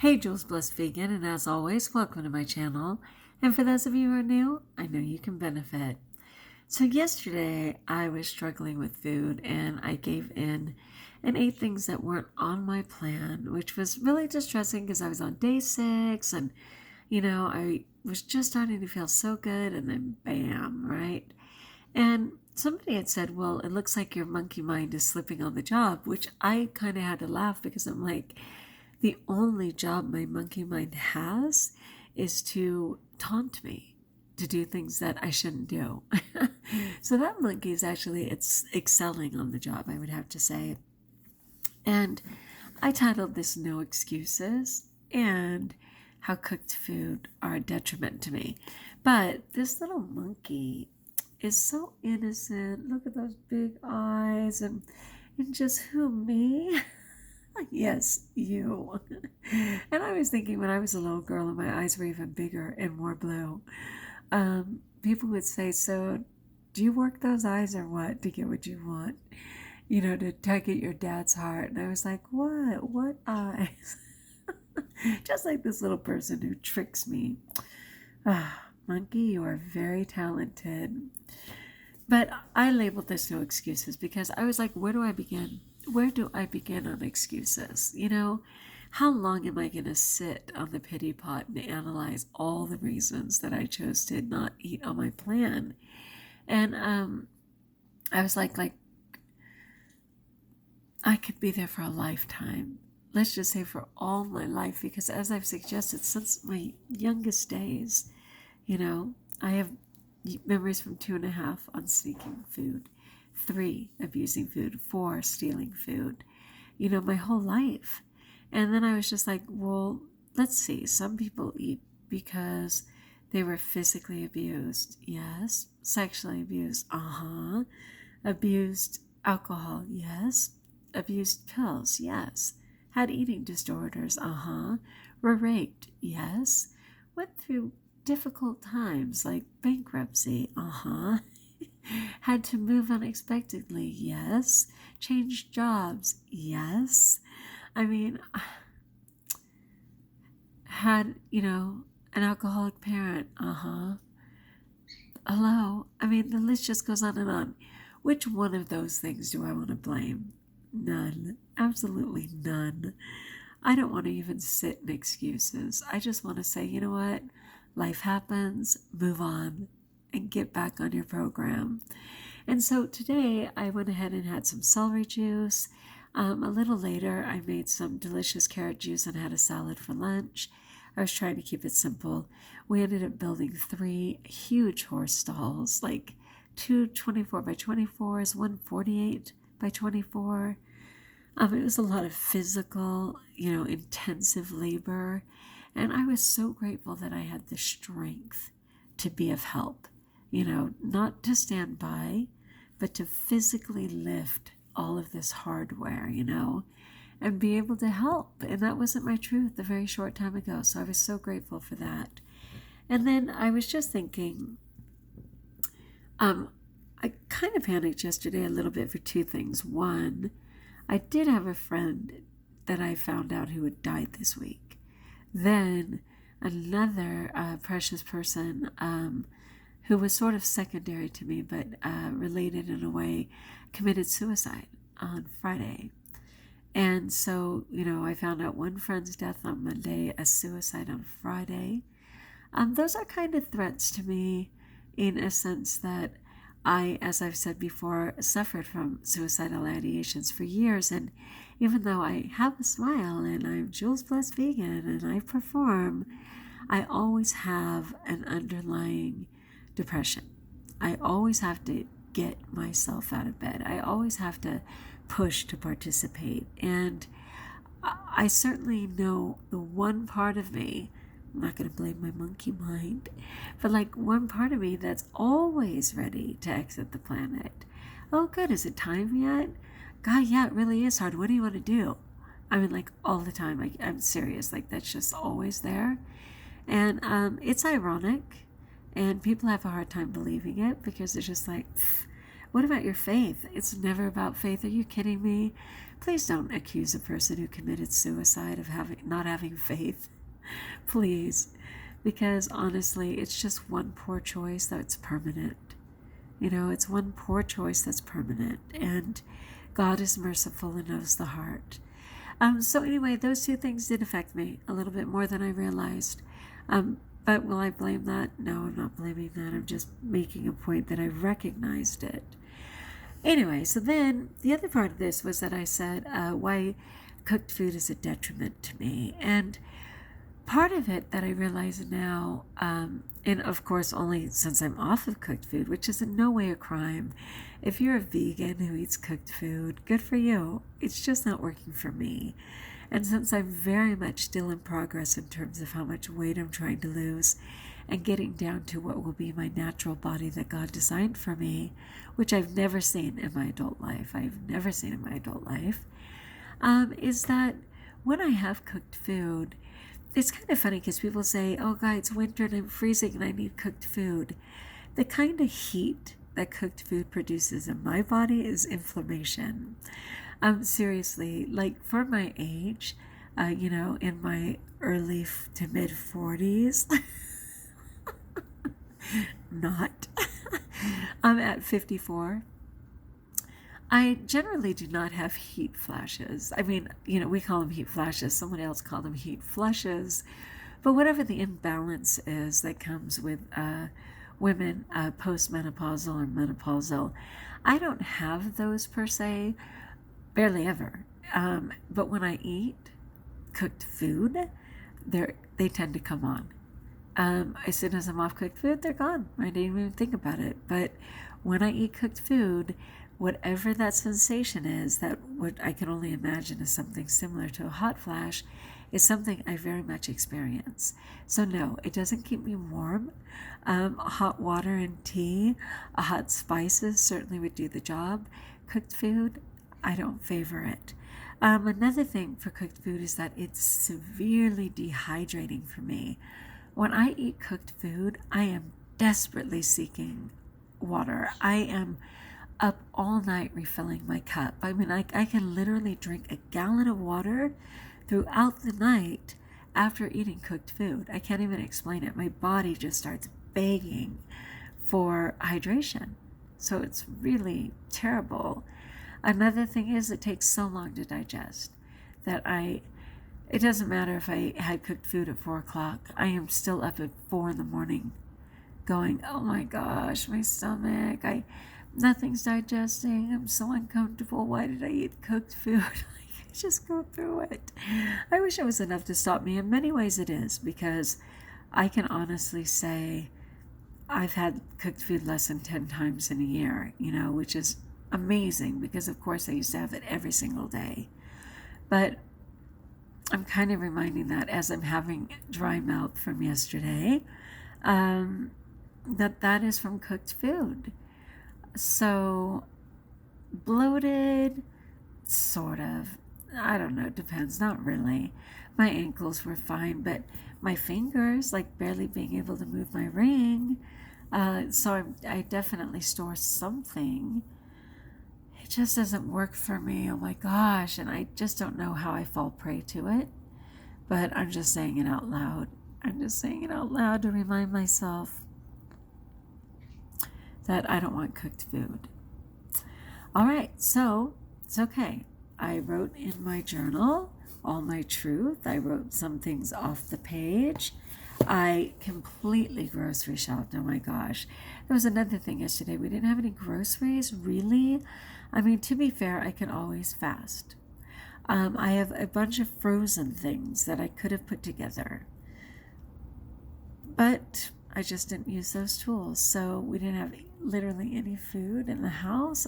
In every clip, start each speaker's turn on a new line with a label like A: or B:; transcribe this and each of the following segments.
A: Hey, JulesBlessedVegan, and as always, welcome to my channel. And for those of you who are new, I know you can benefit. So yesterday, I was struggling with food, and I gave in and ate things that weren't on my plan, which was really distressing because I was on day 6, and, I was just starting to feel so good, and then bam, right? And somebody had said, well, it looks like your monkey mind is slipping on the job, which I kind of had to laugh because I'm like, the only job my monkey mind has is to taunt me, to do things that I shouldn't do. So that monkey is actually, it's excelling on the job, I would have to say. And I titled this No Excuses and How Cooked Food Are a Detriment to Me. But this little monkey is so innocent. Look at those big eyes, and just who, me? Yes, you. And I was thinking when I was a little girl and my eyes were even bigger and more blue, people would say, so do you work those eyes or what to get what you want? To tug at your dad's heart. And I was like, what? What eyes? Just like this little person who tricks me. Monkey, you are very talented. But I labeled this No Excuses because I was like, where do I begin? Where do I begin on excuses? How long am I going to sit on the pity pot and analyze all the reasons that I chose to not eat on my plan? And I was like, I could be there for a lifetime. Let's just say for all my life, because as I've suggested, since my youngest days, I have memories from 2.5 on sneaking food, 3 abusing food, 4 stealing food, my whole life. And then I was just like, well, let's see. Some people eat because they were physically abused. Yes. Sexually abused. Abused alcohol. Yes. Abused pills. Yes. Had eating disorders. Were raped. Yes. Went through difficult times like bankruptcy. Had to move unexpectedly. Yes. Changed jobs. Yes. I mean, had, an alcoholic parent. Hello. I mean, the list just goes on and on. Which one of those things do I want to blame? None. Absolutely none. I don't want to even sit in excuses. I just want to say, you know what? Life happens, move on, and get back on your program. And so today I went ahead and had some celery juice. A little later, I made some delicious carrot juice and had a salad for lunch. I was trying to keep it simple. We ended up building 3 huge horse stalls, like 2 24 by 24s, 1 48 by 24. It was a lot of physical, intensive labor. And I was so grateful that I had the strength to be of help, not to stand by, but to physically lift all of this hardware, and be able to help. And that wasn't my truth a very short time ago. So I was so grateful for that. And then I was just thinking, I kind of panicked yesterday a little bit for 2 things. One, I did have a friend that I found out who had died this week. Then another precious person who was sort of secondary to me, but related in a way, committed suicide on Friday. And so, I found out one friend's death on Monday, a suicide on Friday. Those are kind of threats to me in a sense that I, as I've said before, suffered from suicidal ideations for years. And even though I have a smile and I'm JulesBlessedVegan and I perform, I always have an underlying depression. I always have to get myself out of bed. I always have to push to participate. And I certainly know the one part of me, I'm not going to blame my monkey mind, but like one part of me that's always ready to exit the planet. Oh, good. Is it time yet? God, yeah, it really is hard. What do you want to do? I mean, like all the time. I'm serious. Like that's just always there. And it's ironic. And people have a hard time believing it because they're just like, What about your faith? It's never about faith. Are you kidding me? Please don't accuse a person who committed suicide of not having faith. Please. Because honestly, it's just one poor choice that's permanent. It's one poor choice that's permanent. And God is merciful and knows the heart. So anyway, those two things did affect me a little bit more than I realized. But will I blame that? No, I'm not blaming that. I'm just making a point that I recognized it. Anyway, so then the other part of this was that I said why cooked food is a detriment to me. And part of it that I realize now, and of course only since I'm off of cooked food, which is in no way a crime. If you're a vegan who eats cooked food, good for you. It's just not working for me. And since I'm very much still in progress in terms of how much weight I'm trying to lose and getting down to what will be my natural body that God designed for me, which I've never seen in my adult life, is that when I have cooked food, it's kind of funny because people say, oh God, it's winter and I'm freezing and I need cooked food. The kind of heat that cooked food produces in my body is inflammation. Seriously, like for my age, in my early to mid 40s, not, I'm at 54. I generally do not have heat flashes. I mean, we call them heat flashes. Someone else called them heat flushes. But whatever the imbalance is that comes with women postmenopausal or menopausal, I don't have those per se, barely ever. But when I eat cooked food, they tend to come on. As soon as I'm off cooked food, they're gone. I didn't even think about it. But when I eat cooked food, whatever that sensation is, that what I can only imagine is something similar to a hot flash, is something I very much experience. So no, it doesn't keep me warm. Hot water and tea, hot spices certainly would do the job. Cooked food, I don't favor it. Another thing for cooked food is that it's severely dehydrating for me. When I eat cooked food, I am desperately seeking water. I am up all night refilling my cup. I mean, I can literally drink a gallon of water throughout the night after eating cooked food. I can't even explain it. My body just starts begging for hydration. So it's really terrible. Another thing is it takes so long to digest that it doesn't matter if I had cooked food at 4 o'clock. I am still up at 4 in the morning going, oh my gosh, my stomach, nothing's digesting. I'm so uncomfortable. Why did I eat cooked food? I just go through it. I wish it was enough to stop me. In many ways it is, because I can honestly say I've had cooked food less than 10 times in a year, which is amazing because of course I used to have it every single day. But I'm kind of reminding that as I'm having dry mouth from yesterday, that is from cooked food. So bloated, sort of. I don't know, depends, not really. My ankles were fine, but my fingers, like barely being able to move my ring. So I definitely store something. It just doesn't work for me. Oh my gosh. And I just don't know how I fall prey to it. But I'm just saying it out loud. I'm just saying it out loud to remind myself that I don't want cooked food. All right, so it's okay. I wrote in my journal all my truth. I wrote some things off the page. I completely grocery shopped. Oh my gosh. There was another thing yesterday. We didn't have any groceries, really. I mean, to be fair, I can always fast. I have a bunch of frozen things that I could have put together, but I just didn't use those tools. So we didn't have literally any food in the house,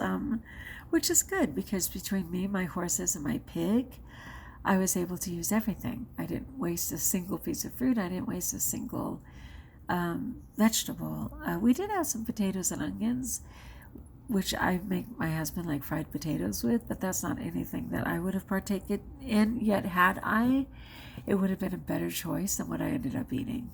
A: which is good because between me, my horses, and my pig, I was able to use everything. I didn't waste a single piece of fruit. I didn't waste a single vegetable. We did have some potatoes and onions, which I make my husband like fried potatoes with, but that's not anything that I would have partaken in. Yet had I, it would have been a better choice than what I ended up eating.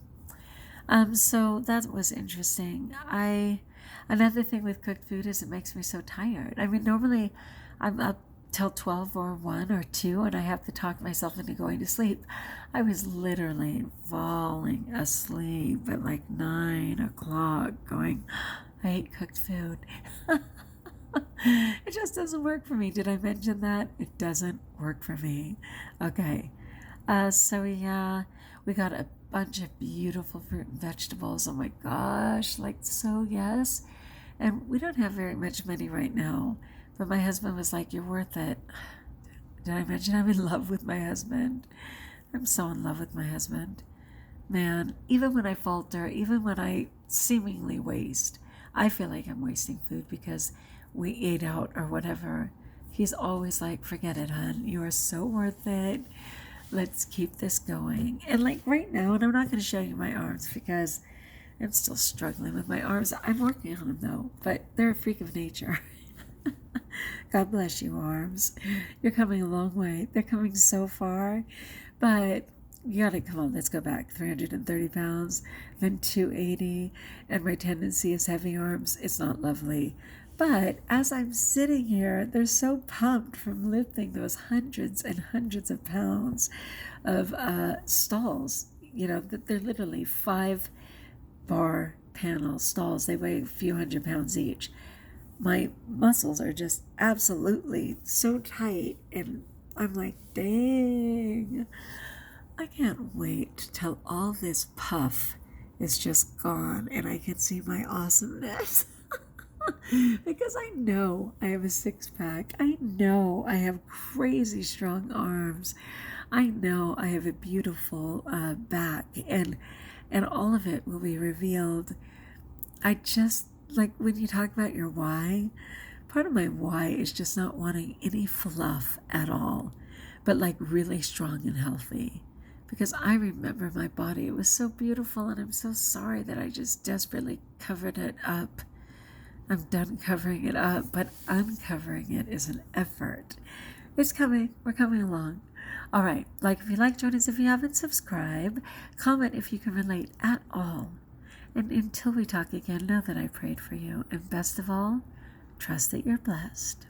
A: So that was interesting. I Another thing with cooked food is it makes me so tired. I mean, normally I'm up till 12 or 1 or 2 and I have to talk myself into going to sleep. I was literally falling asleep at like 9 o'clock going, I hate cooked food. It just doesn't work for me. Did I mention that? It doesn't work for me. Okay. So we got a bunch of beautiful fruit and vegetables. Oh my gosh, like so yes. And we don't have very much money right now. But my husband was like, you're worth it. Did I mention I'm in love with my husband? I'm so in love with my husband. Man, even when I falter, even when I seemingly waste, I feel like I'm wasting food because we ate out or whatever. He's always like, forget it, hon. You are so worth it. Let's keep this going. And like right now, and I'm not going to show you my arms because I'm still struggling with my arms. I'm working on them though, but they're a freak of nature. God bless you, arms. You're coming a long way. They're coming so far, but you gotta come on. Let's go back. 330 pounds, then 280, and my tendency is heavy arms. It's not lovely. But as I'm sitting here, they're so pumped from lifting those hundreds and hundreds of pounds of stalls. You know, that they're literally 5-bar panel stalls. They weigh a few hundred pounds each. My muscles are just absolutely so tight, and I'm like, dang, I can't wait till all this puff is just gone and I can see my awesomeness. Because I know I have a 6-pack. I know I have crazy strong arms. I know I have a beautiful back, and all of it will be revealed. I just, like when you talk about your why, part of my why is just not wanting any fluff at all, but like really strong and healthy. Because I remember my body, it was so beautiful, and I'm so sorry that I just desperately covered it up. I'm done covering it up, but uncovering it is an effort. It's coming. We're coming along. All right. Like if you like, join us if you haven't, subscribe. Comment if you can relate at all. And until we talk again, know that I prayed for you. And best of all, trust that you're blessed.